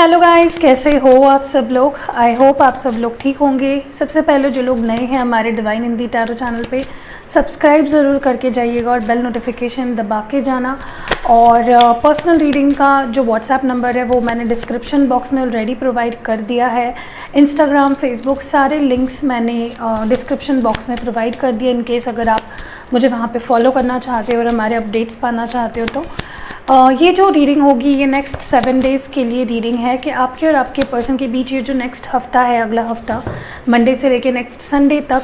Hello guys, कैसे हो आप सब लोग। आई होप आप सब लोग ठीक होंगे। सबसे पहले जो लोग नए हैं हमारे डिवाइन हिंदी टैरो चैनल पे सब्सक्राइब ज़रूर करके जाइएगा और बेल नोटिफिकेशन दबा के जाना। और पर्सनल रीडिंग का जो व्हाट्सएप नंबर है वो मैंने डिस्क्रिप्शन बॉक्स में ऑलरेडी प्रोवाइड कर दिया है। इंस्टाग्राम, फेसबुक सारे लिंक्स मैंने डिस्क्रिप्शन बॉक्स में प्रोवाइड कर दिए। इन केस अगर आप मुझे वहाँ पे फॉलो करना चाहते हो और हमारे अपडेट्स पाना चाहते हो तो ये जो रीडिंग होगी ये नेक्स्ट 7 डेज़ के लिए रीडिंग है कि आपके और आपके पर्सन के बीच ये जो नेक्स्ट हफ्ता है, अगला हफ्ता मंडे से लेके नेक्स्ट संडे तक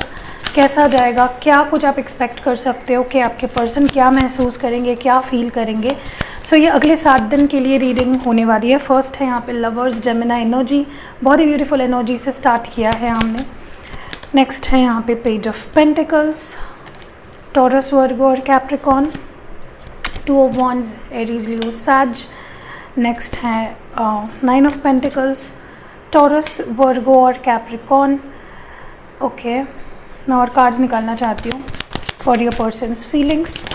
कैसा जाएगा, क्या कुछ आप एक्सपेक्ट कर सकते हो कि आपके पर्सन क्या महसूस करेंगे, क्या फील करेंगे। सो ये अगले 7 दिन के लिए रीडिंग होने वाली है। फर्स्ट है यहाँ पे लवर्स जेमिनी एनर्जी, बहुत ही ब्यूटीफुल एनर्जी से स्टार्ट किया है हमने। नेक्स्ट है यहाँ पे page of pentacles, Taurus, Virgo और Capricorn, 2 of Wands, Aries, Leo, Sag. Next है 9 of Pentacles, टॉरस, वर्गो और कैप्रिकॉन। ओके, मैं और कार्ड्स निकालना चाहती हूँ for your person's feelings.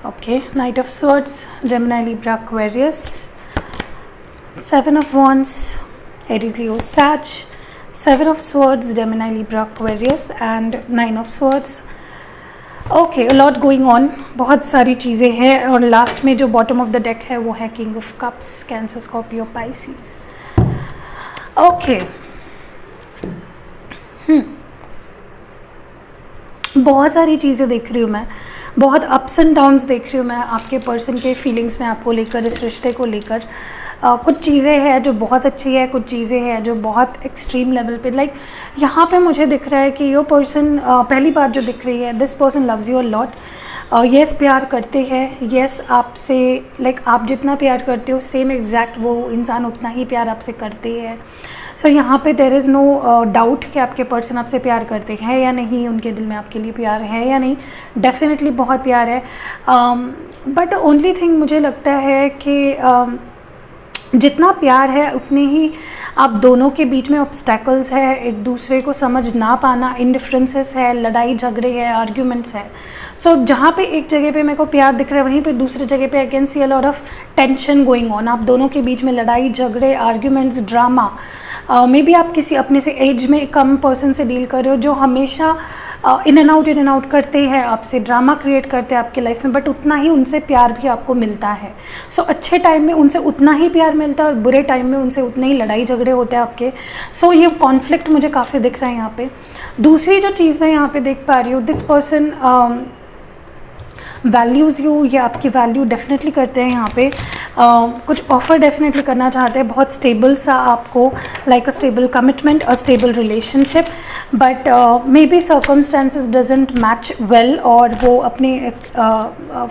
Okay, knight of swords, Gemini, Libra, Aquarius, 7 of Wands, Aries, Leo, Sag, 7 of Swords, Gemini, Libra, Aquarius and 9 of Swords। Okay, lot going on, बहुत सारी चीज़ें हैं। और लास्ट में जो बॉटम ऑफ द डेक है वो है king of cups, cancer, Scorpio, Pisces. Okay, बहुत सारी चीज़ें देख रही हूँ मैं, बहुत अप्स एंड डाउन्स देख रही हूँ मैं आपके पर्सन के फीलिंग्स में, आपको लेकर, इस रिश्ते को लेकर। कुछ चीज़ें हैं जो बहुत अच्छी है, कुछ चीज़ें हैं जो बहुत एक्सट्रीम लेवल पे। लाइक यहाँ पे मुझे दिख रहा है कि योर पर्सन, पहली बात जो दिख रही है, this person loves you a lot. Yes, प्यार करते हैं। येस, आपसे लाइक आप जितना प्यार करते हो सेम एग्जैक्ट वो इंसान उतना ही प्यार आपसे करते हैं। सो यहाँ पे देर इज़ नो डाउट कि आपके पर्सन आपसे प्यार करते हैं या नहीं, उनके दिल में आपके लिए प्यार है या नहीं। डेफिनेटली बहुत प्यार है। बट ओनली थिंग मुझे लगता है कि जितना प्यार है उतने ही आप दोनों के बीच में ऑब्स्टैकल्स है, एक दूसरे को समझ ना पाना, इंडिफरेंसेस है, लड़ाई झगड़े है, आर्ग्यूमेंट्स है। सो जहाँ पे एक जगह पे मेरे को प्यार दिख रहा है वहीं पे दूसरी जगह पे I can see a lot of tension going on. आप दोनों के बीच में लड़ाई झगड़े, आर्ग्यूमेंट्स, ड्रामा। मे बी आप किसी अपने से एज में कम पर्सन से डील कर रहे हो जो हमेशा इन एंड आउट करते हैं, आपसे ड्रामा क्रिएट करते हैं आपके लाइफ में, बट उतना ही उनसे प्यार भी आपको मिलता है। सो अच्छे टाइम में उनसे उतना ही प्यार मिलता है और बुरे टाइम में उनसे उतने ही लड़ाई झगड़े होते हैं आपके। सो ये कॉन्फ्लिक्ट मुझे काफ़ी दिख रहा है यहाँ पे। दूसरी जो चीज़ मैं यहाँ पे देख पा रही हूँ, दिस पर्सन वैल्यूज़ यू, ये आपकी वैल्यू डेफिनेटली करते हैं यहाँ पे। कुछ ऑफ़र डेफिनेटली करना चाहते हैं, बहुत स्टेबल सा आपको, like a stable commitment, a stable relationship. But may be circumstances doesn't match well और वो अपने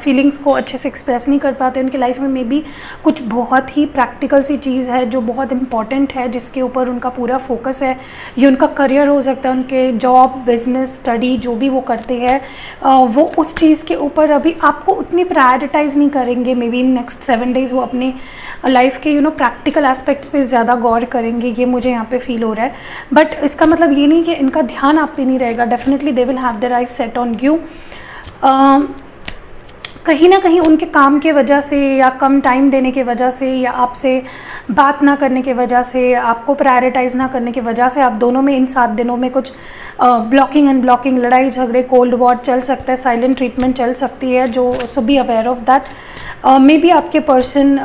फीलिंग्स को अच्छे से एक्सप्रेस नहीं कर पाते। उनकी लाइफ में मे बी कुछ बहुत ही प्रैक्टिकल सी चीज़ है जो बहुत इंपॉर्टेंट है, जिसके ऊपर उनका पूरा फोकस है। ये उनका करियर हो सकता है, उनके जॉब, बिजनेस, स्टडी, जो भी वो करते हैं वो उस चीज़ के ऊपर अभी आपको उतनी प्रायोरिटाइज़ नहीं करेंगे। May be in next 7 days वो अपनी लाइफ के प्रैक्टिकल एस्पेक्ट्स पे ज़्यादा गौर करेंगे, ये मुझे यहाँ पे फील हो रहा है। बट इसका मतलब ये नहीं कि इनका ध्यान आप पे नहीं रहेगा। Definitely they will have their eyes set on you. कहीं ना कहीं उनके काम के वजह से या कम टाइम देने की वजह से या आपसे बात ना करने की वजह से, आपको प्रायोरिटाइज़ ना करने की वजह से आप दोनों में इन 7 दिनों में कुछ ब्लॉकिंग अनब्लॉकिंग, लड़ाई झगड़े, कोल्ड वॉर चल सकता है, साइलेंट ट्रीटमेंट चल सकती है, जो so be aware of that. Maybe आपके पर्सन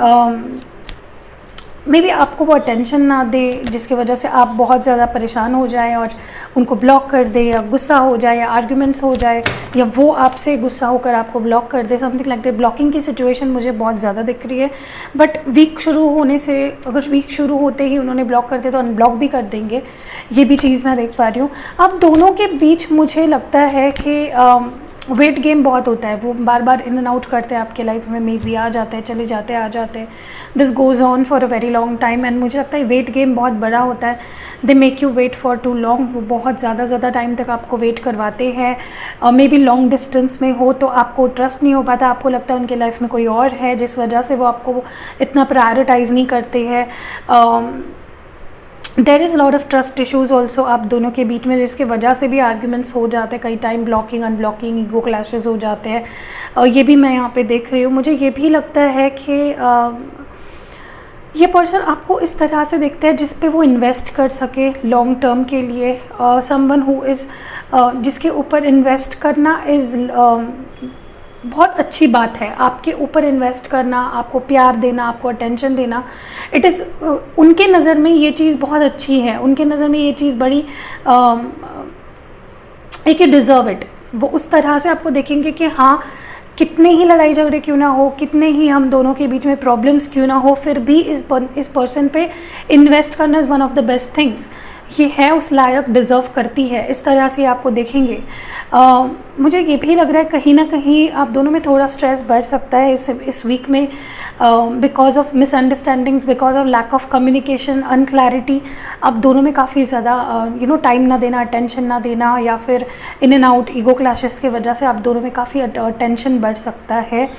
मे बी आपको वो अटेंशन ना दे जिसकी वजह से आप बहुत ज़्यादा परेशान हो जाए और उनको ब्लॉक कर दे, या गुस्सा हो जाए, या आर्ग्यूमेंट्स हो जाए, या वो आपसे गुस्सा होकर आपको ब्लॉक कर दे, समथिंग लाइक दैट। ब्लॉकिंग की सिचुएशन मुझे बहुत ज़्यादा दिख रही है। बट वीक शुरू होने से, अगर वीक शुरू होते ही उन्होंने ब्लॉक कर दिया तो अनब्लॉक भी कर देंगे, ये भी चीज़ मैं देख पा रही हूँ। अब दोनों के बीच मुझे लगता है कि वेट गेम बहुत होता है, वो बार बार इन एंड आउट करते हैं आपके लाइफ में, मे बी आ जाते हैं, चले जाते हैं, आ जाते हैं। This goes on for a very long time and मुझे लगता है वेट गेम बहुत बड़ा होता है। They make you wait for too long, वो बहुत ज़्यादा टाइम तक आपको वेट करवाते हैं। मे बी लॉन्ग डिस्टेंस में हो तो आपको ट्रस्ट नहीं हो पाता, आपको लगता है उनके लाइफ में कोई और है जिस वजह से वो आपको इतना प्रायोरिटाइज़ नहीं करते हैं। There is lot of trust issues also आप दोनों के बीच में, जिसकी वजह से भी आर्ग्यूमेंट्स हो जाते हैं, कई time blocking unblocking, ego clashes हो जाते हैं, और ये भी मैं यहाँ पे देख रही हूँ। मुझे ये भी लगता है कि ये पर्सन आपको इस तरह से देखता है जिस पे वो इन्वेस्ट कर सके लॉन्ग टर्म के लिए। समवन हु इज़ जिसके ऊपर इन्वेस्ट करना इज़ बहुत अच्छी बात है। आपके ऊपर इन्वेस्ट करना, आपको प्यार देना, आपको अटेंशन देना, इट इज़ उनके नज़र में ये चीज़ बहुत अच्छी है। उनके नज़र में ये चीज़ बड़ी एक यू डिज़र्व इट। वो उस तरह से आपको देखेंगे कि हाँ, कितने ही लड़ाई झगड़े क्यों ना हो, कितने ही हम दोनों के बीच में प्रॉब्लम्स क्यों ना हो, फिर भी इस पर्सन पे इन्वेस्ट करना is one of the best things. ये है उस लायक, डिज़र्व करती है, इस तरह से आपको देखेंगे। मुझे ये भी लग रहा है कहीं ना कहीं आप दोनों में थोड़ा स्ट्रेस बढ़ सकता है इस वीक में, because of misunderstandings, because of lack of communication, unclarity. आप दोनों में काफ़ी ज़्यादा टाइम ना देना, अटेंशन ना देना, या फिर in and out ego clashes की वजह से आप दोनों में काफ़ी टेंशन बढ़ सकता है।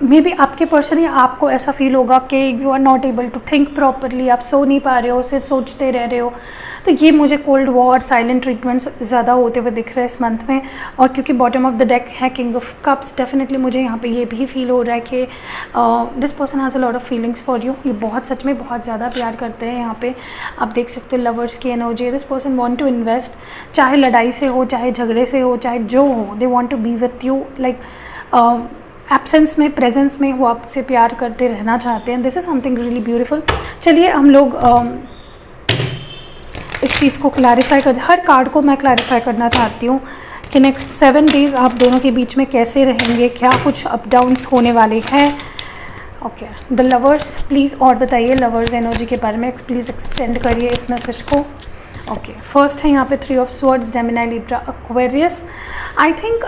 मे बी आपके पर्सन या आपको ऐसा फील होगा कि you are not able to think properly, आप सो नहीं पा रहे हो, सिर्फ सोचते रह रहे हो। तो ये मुझे कोल्ड वॉर, साइलेंट ट्रीटमेंट्स ज़्यादा होते हुए दिख रहे हैं इस मंथ में। और क्योंकि बॉटम ऑफ द डेक है किंग ऑफ कप्स, डेफिनेटली मुझे यहाँ पे ये भी फील हो रहा है कि this person has a lot of feelings for you. ये बहुत, सच में बहुत ज़्यादा प्यार करते हैं। यहाँ पे आप देख सकते हो लवर्स की energy. This person want to invest, चाहे लड़ाई से हो, चाहे झगड़े से हो, चाहे जो हो, they want to be with you. Like absence में, प्रेजेंस में वो आपसे प्यार करते रहना चाहते हैं। This is something really beautiful. चलिए हम लोग इस चीज़ को क्लैरिफाई कर, हर कार्ड को मैं क्लैरिफाई करना चाहती हूँ कि नेक्स्ट 7 डेज़ आप दोनों के बीच में कैसे रहेंगे, क्या कुछ अप डाउन्स होने वाले हैं। ओके, द लवर्स, प्लीज़ और बताइए लवर्स एनर्जी के बारे में, प्लीज़ एक्सटेंड करिए इस मैसेज को। ओके, फर्स्ट है यहाँ पे 3 of swords, Gemini, Libra, Aquarius. I think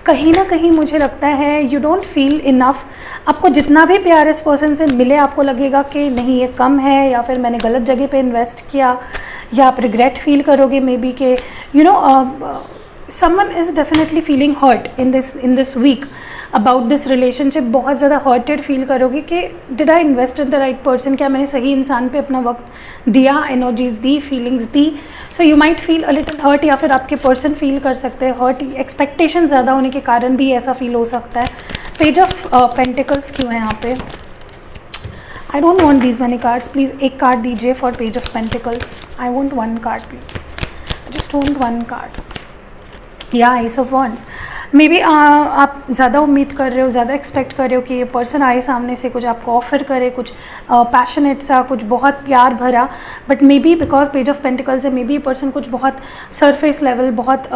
कहीं ना कहीं मुझे लगता है यू डोंट फील इनफ। आपको जितना भी प्यार इस पर्सन से मिले, आपको लगेगा कि नहीं ये कम है, या फिर मैंने गलत जगह पे इन्वेस्ट किया, या आप रिग्रेट फील करोगे मे बी कि someone is definitely feeling hurt in this week about this relationship. बहुत ज़्यादा हर्टेड फील करोगे कि did I invest in the right person, क्या मैंने सही इंसान पे अपना वक्त दिया, एनर्जीज दी, फीलिंग्स दी। So you might feel a little hurt, या फिर आपके पर्सन फील कर सकते हैं हर्ट। एक्सपेक्टेशन ज़्यादा होने के कारण भी ऐसा फील हो सकता है। पेज ऑफ पेंटिकल्स क्यों है यहाँ पे? I don't want these many cards, please एक कार्ड दीजिए for page of pentacles. I want 1 card please, just want 1 card. या ace of wands. Maybe आप ज़्यादा उम्मीद कर रहे हो, ज़्यादा एक्सपेक्ट कर रहे हो कि ये पर्सन आए सामने से, कुछ आपको ऑफर करे, कुछ पैशनेट सा, कुछ बहुत प्यार भरा। But may be because page of pentacles है, मे बी ये पर्सन कुछ बहुत सरफेस लेवल, बहुत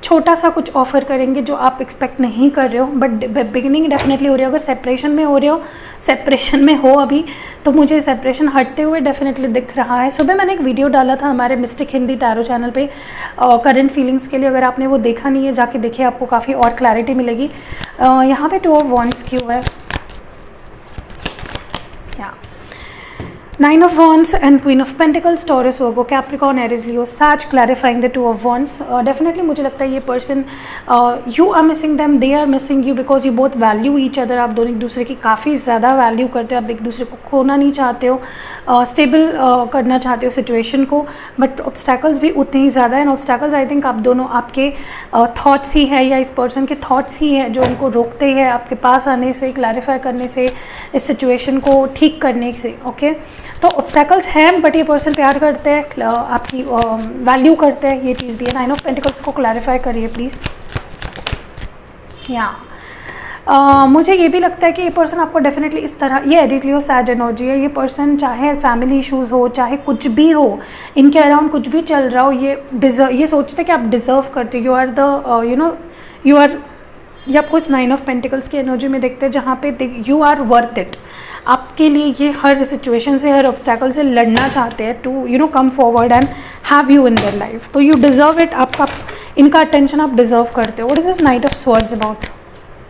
छोटा सा कुछ ऑफ़र करेंगे जो आप एक्सपेक्ट नहीं कर रहे हो। बट बिगिनिंग डेफिनेटली हो रही है। अगर सेपरेशन में हो रहे हो, सेपरेशन में हो अभी, तो मुझे सेपरेशन हटते हुए डेफिनेटली दिख रहा है। सुबह मैंने एक वीडियो डाला था हमारे मिस्टिक हिंदी टैरो चैनल पे करंट फीलिंग्स के लिए। अगर आपने वो देखा नहीं है, जाके देखिए, आपको काफ़ी और क्लैरिटी मिलेगी। यहाँ पे 2 ऑफ वॉन्ड्स क्यों है? 9 of Wands and Queen of Pentacles, Taurus, Virgo, Capricorn, Aries, Leo, Sag, clarifying the 2 of Wands. Definitely मुझे लगता है ये person, you are missing them, they are missing you because you both value each other. आप दोनों एक दूसरे की काफ़ी ज़्यादा वैल्यू करते हो, आप एक दूसरे को खोना नहीं चाहते हो, स्टेबल करना चाहते हो सिचुएशन को। बट ऑब्स्टैकल्स भी उतने ही ज़्यादा हैं। ऑब्स्टैकल्स आई थिंक आप दोनों, आपके थॉट्स ही है या इस पर्सन के थॉट्स ही हैं जो उनको रोकते हैं आपके पास आने से, क्लैरिफाई करने से, इस सिचुएशन को ठीक करने से। ओके, तो ऑब्स्टैकल्स हैं, बट ये पर्सन प्यार करते हैं, आपकी वैल्यू करते हैं, ये चीज़ भी है। 9 ऑफ पेंटिकल्स को क्लैरिफाई करिए प्लीज़। मुझे ये भी लगता है कि ये पर्सन आपको डेफिनेटली इस तरह, ये एरीज लियो सैज एनर्जी है। ये पर्सन चाहे फैमिली इश्यूज़ हो, चाहे कुछ भी हो, इनके अराउंड कुछ भी चल रहा हो, ये सोचते हैं कि आप डिज़र्व करते हो, you are the you are, ये आपको इस 9 ऑफ पेंटिकल्स की एनर्जी में देखते हैं, जहाँ पे यू आर वर्थ इट। आपके लिए ये हर सिचुएशन से, हर ऑब्स्टैकल से लड़ना चाहते हैं to come forward and have you in their life. तो यू डिज़र्व इट, आपका इनका अटेंशन आप डिज़र्व करते हो। What is this knight of swords about?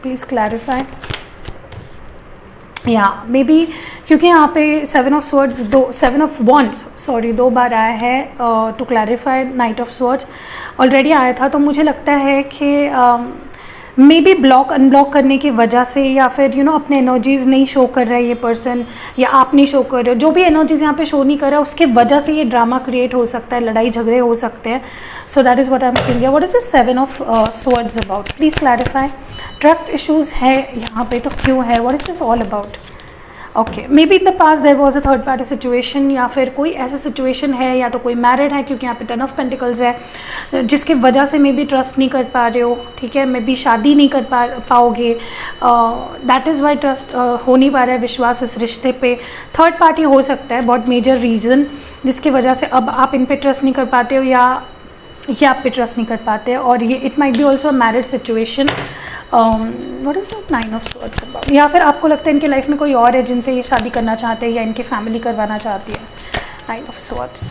Please clarify. Maybe क्योंकि यहाँ पे 7 of swords, 7 of wands, sorry, 2 बार आया है to clarify knight of swords. Already आया था, तो मुझे लगता है कि मे बी ब्लॉक अनब्लॉक करने की वजह से, या फिर अपने एनर्जीज़ नहीं शो कर रहा है ये पर्सन, या आप नहीं शो कर रहे हो, जो भी एनर्जीज़ यहाँ पे शो नहीं कर रहा है उसके वजह से ये ड्रामा क्रिएट हो सकता है, लड़ाई झगड़े हो सकते हैं. So that is what I am saying. What is the 7 of swords about? Please clarify. Trust issues है यहाँ पे, तो क्यों है? What is this all about? Okay, maybe in the past there was a third party situation, या फिर कोई ऐसा सिचुएशन है, या तो कोई मैरिड है, क्योंकि यहाँ पे 10 ऑफ पेंटिकल्स है, जिसकी वजह से मे बी ट्रस्ट नहीं कर पा रहे हो. ठीक है, मे बी शादी नहीं कर पाओगे. दैट इज़ वाई ट्रस्ट हो नहीं पा रहा है, विश्वास इस रिश्ते पे. थर्ड पार्टी हो सकता है, बहुत मेजर रीज़न जिसकी वजह से अब आप इन पे ट्रस्ट नहीं कर पाते हो, या ये आप पे ट्रस्ट नहीं कर पाते. और ये it might be also a married situation. What is this 9 of swords about? या फिर आपको लगता है इनके लाइफ में कोई और है जिनसे ये शादी करना चाहते हैं, या इनकी फैमिली करवाना चाहती है. 9 of swords.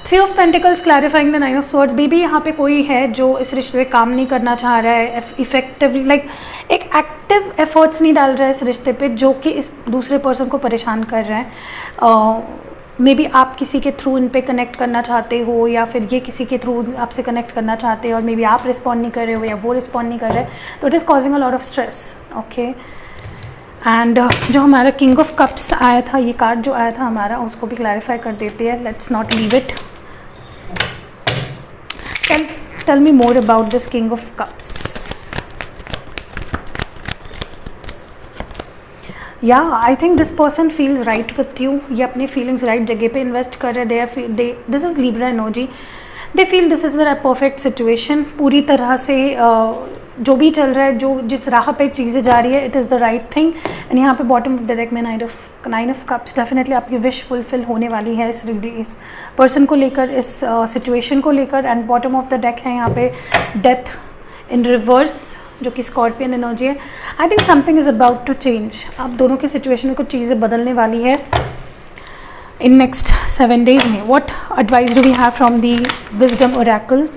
3 of pentacles clarifying the 9 of swords. Baby यहाँ पे कोई है जो इस रिश्ते में काम नहीं करना चाह रहा है, इफेक्टिवली लाइक एक एक्टिव एफर्ट्स नहीं डाल रहा है इस रिश्ते पे, जो कि इस दूसरे पर्सन को परेशान कर रहा है. मे बी आप किसी के थ्रू इन पे कनेक्ट करना चाहते हो, या फिर ये किसी के थ्रू आपसे कनेक्ट करना चाहते हैं, और मे बी आप रिस्पॉन्ड नहीं कर रहे हो या वो रिस्पॉन्ड नहीं कर रहे. तो it is causing a lot of stress. Okay, and जो हमारा किंग ऑफ कप्स आया था, ये कार्ड जो आया था हमारा, उसको भी क्लैरिफाई कर देते हैं. Let's not leave it. Tell me more about this king of cups. या I think this person feels right with you. ये अपने फीलिंग्स राइट जगह पे इन्वेस्ट कर रहे हैं. This is Libra energy. They feel this is the perfect situation. पूरी तरह से जो भी चल रहा है, जो जिस राह पे चीज़ें जा रही है, it is the right thing. And यहाँ पे बॉटम ऑफ द डेक में 9 ऑफ कप्स. डेफिनेटली आपकी विश फुलफिल होने वाली है इस पर्सन को लेकर, इस सिचुएशन को लेकर. And bottom of the deck है यहाँ पे डेथ इन रिवर्स, जो कि स्कॉर्पियन एनर्जी है. I think something is about to change. आप दोनों की सिचुएशन में कुछ चीज़ें बदलने वाली है इन नेक्स्ट 7 डेज में. What advice do we have from the wisdom oracle?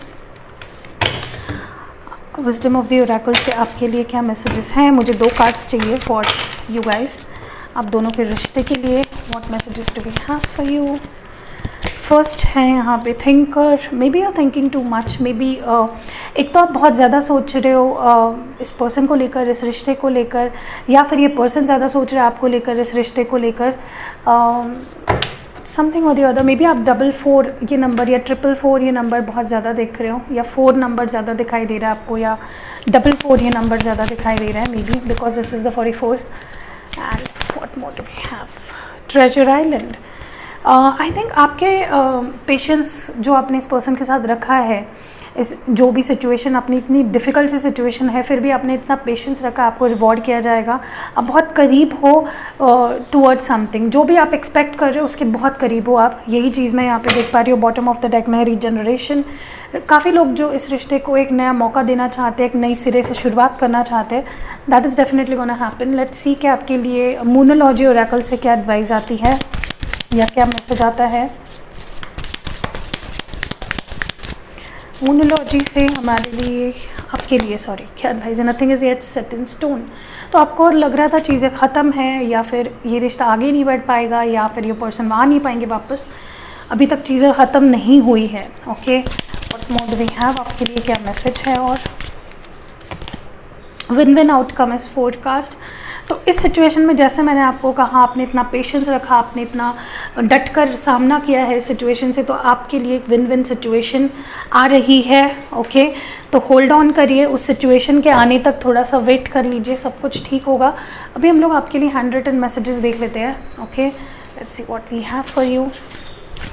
Wisdom of the oracle से आपके लिए क्या मैसेजेस हैं? मुझे 2 कार्ड्स चाहिए फॉर यू गाइस, आप दोनों के रिश्ते के लिए. What messages do we have for you? First है यहाँ पे thinker. Maybe you are thinking too much. Maybe एक तो आप बहुत ज़्यादा सोच रहे हो इस पर्सन को लेकर, इस रिश्ते को लेकर, या फिर ये पर्सन ज़्यादा सोच रहा है आपको लेकर, इस रिश्ते को लेकर. समथिंग और दी अदर. मे बी आप 44 ये नंबर या 444 ये नंबर बहुत ज़्यादा देख रहे हो, या 4 नंबर ज़्यादा दिखाई दे रहा है आपको, या 44 ये नंबर ज़्यादा दिखाई दे रहा है. Maybe because this is the 44. And what more do we have? Treasure Island. I think आपके पेशेंस जो आपने इस पर्सन के साथ रखा है, इस जो भी सिचुएशन अपनी इतनी डिफ़िकल्ट सी सिचुएशन है, फिर भी आपने इतना पेशेंस रखा, आपको रिवॉर्ड किया जाएगा. आप बहुत करीब हो टूवर्ड समथिंग. जो भी आप एक्सपेक्ट कर रहे हो उसके बहुत करीब हो आप. यही चीज़ मैं यहाँ पे देख पा रही हूँ. बॉटम ऑफ द डेक में रीजनरेशन. काफ़ी लोग जो इस रिश्ते को एक नया मौका देना चाहते हैं, एक नई सिरे से शुरुआत करना चाहते हैं. That is definitely gonna happen. Let's see कि आपके लिए मूनोलॉजी ओरेकल से क्या एडवाइस आती है, या क्या मैसेज आता है. मूनोलॉजी से हमारे लिए, आपके लिए सॉरी, क्या एडवाइस है? Nothing is yet set in stone. तो आपको लग रहा था चीज़ें ख़त्म हैं, या फिर ये रिश्ता आगे नहीं बढ़ पाएगा, या फिर ये पर्सन आ नहीं पाएंगे वापस. अभी तक चीज़ें ख़त्म नहीं हुई है. Okay, what more do we have? आपके लिए क्या मैसेज है? और win win outcome is forecast. तो इस सिचुएशन में जैसे मैंने आपको कहा, आपने इतना पेशेंस रखा, आपने इतना डट कर सामना किया है इस सिचुएशन से, तो आपके लिए एक विन विन सिचुएशन आ रही है. ओके, तो होल्ड ऑन करिए. उस सिचुएशन के आने तक थोड़ा सा वेट कर लीजिए, सब कुछ ठीक होगा. अभी हम लोग आपके लिए हैंड रिटन मैसेजेस देख लेते हैं. Okay, let's see what we have for you.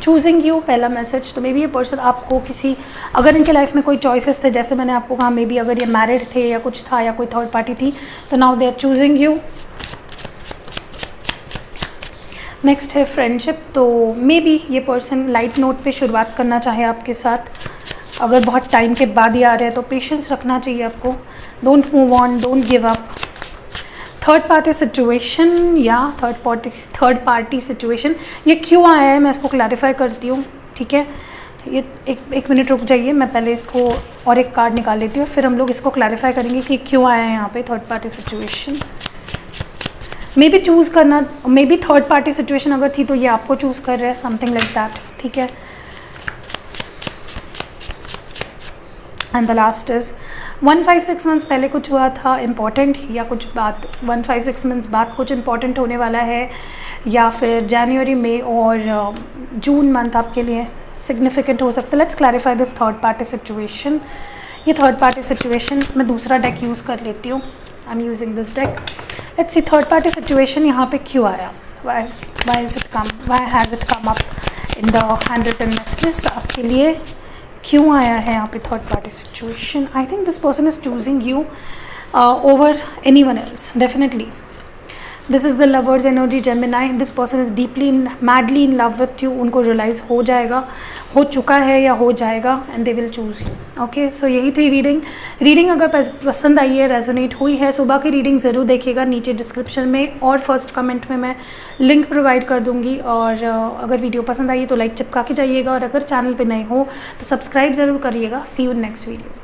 Choosing you, पहला मैसेज. तो मे बी ये पर्सन आपको किसी, अगर इनके लाइफ में कोई चॉइसेस थे, जैसे मैंने आपको कहा, मे बी अगर ये मैरिड थे या कुछ था, या कोई थर्ड पार्टी थी, तो now they are choosing you. Next है फ्रेंडशिप. तो मे बी ये पर्सन लाइट नोट पे शुरुआत करना चाहे आपके साथ. अगर बहुत टाइम के बाद ही आ रहे हैं तो पेशेंस रखना चाहिए आपको. Don't move on, don't give up. Third party situation, या थर्ड पार्टी सिचुएशन, ये क्यों आया है मैं इसको क्लैरिफाई करती हूँ. ठीक है, ये एक मिनट रुक जाइए, मैं पहले इसको और एक कार्ड निकाल लेती हूँ, फिर हम लोग इसको क्लैरिफाई करेंगे कि क्यों आया है यहाँ पे third party situation. Maybe choose करना, maybe third party situation अगर थी तो ये आपको चूज़ कर रहे हैं, समथिंग लाइक दैट. ठीक है. And the last is 156 months पहले कुछ हुआ था इम्पॉर्टेंट, या कुछ बात 156 मंथ्स बाद कुछ इम्पॉर्टेंट होने वाला है, या फिर जनवरी में और जून मंथ आपके लिए सिग्निफिकेंट हो सकता है। Let's clarify this third party situation. ये थर्ड पार्टी सिचुएशन, मैं दूसरा डेक यूज़ कर लेती हूँ। I am using this deck. Let's see third party situation यहाँ पे क्यों आया, why has it come up in the hand written messages. आपके लिए क्यों आया है यहाँ पे third party situation? I think this person is choosing you over anyone else, definitely. This is the lovers energy Gemini. This person is deeply madly in love with you. उनको realize हो जाएगा, हो चुका है या हो जाएगा, and they will choose you. Okay, so यही थी रीडिंग अगर पसंद आई है, रेजोनेट हुई है, सुबह की रीडिंग ज़रूर देखिएगा। नीचे डिस्क्रिप्शन में और फर्स्ट कमेंट में मैं लिंक प्रोवाइड कर दूँगी। और अगर वीडियो पसंद आई तो लाइक चिपका के जाइएगा, और अगर चैनल पर नए हो तो सब्सक्राइब ज़रूर करिएगा। सी यू इन नेक्स्ट वीडियो।